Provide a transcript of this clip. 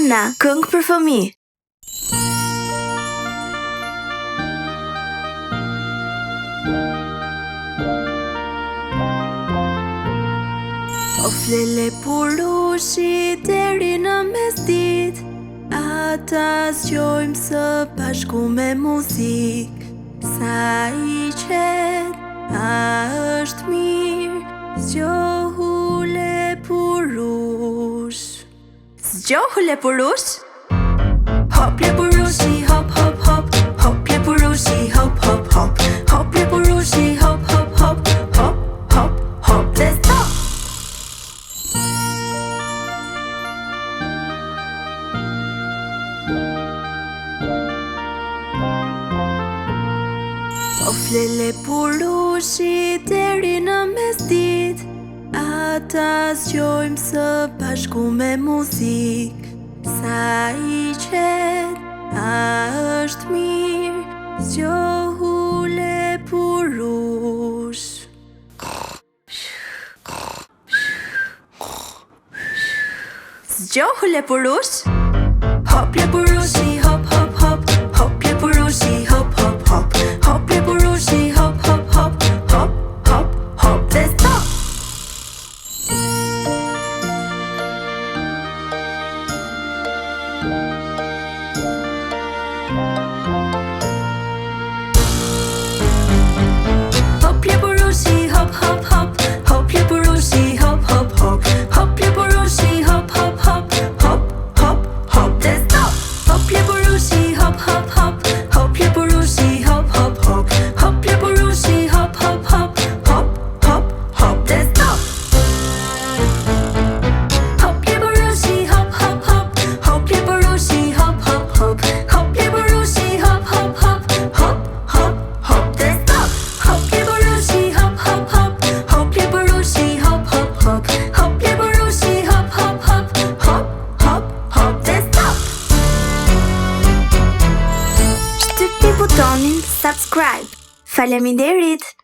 Anna, këngë për fëmijë. O flele purushi deri në mesdit, ata zgjojmë së bashku me muzik. Sa i qet, a është mirë, zgjohu le purush. Zgjohu le purush? Hop le purushi, hop hop hop. Hop le purushi, hop hop hop. Hop le purushi, hop hop hop. Hop hop hop, let's go! O flele purushi deri në mesdit, ata zgjojmë së bashku me muzik. Sa i qet, a është mirë, zgjohu le purush. Zgjohu le purush? Hop le purushi, hop hop hop. Hop le purushi, hop hop hop. Hop le purushi, hop hop hop. Hop hop hop, let's go! Hop le purushi, hop hop hop. Hop le purushi, hop hop hop. Hop le purushi, hop hop hop. Hop hop hop, let's go! Hop le purushi, hop hop hop. Hop le purushi, hop hop hop. Hop le purushi, hop hop hop. Hop hop hop, let's go! Hop le purushi, hop hop hop. Hop le purushi, hop hop hop. Hop le purushi, hop hop hop. Hop hop hop, let's go! Hop le purushi, hop hop hop. Hop le purushi, hop hop hop. Hop le purushi, hop hop hop. Hop hop hop, let's go! Shtypi butonin subscribe. Faleminderit!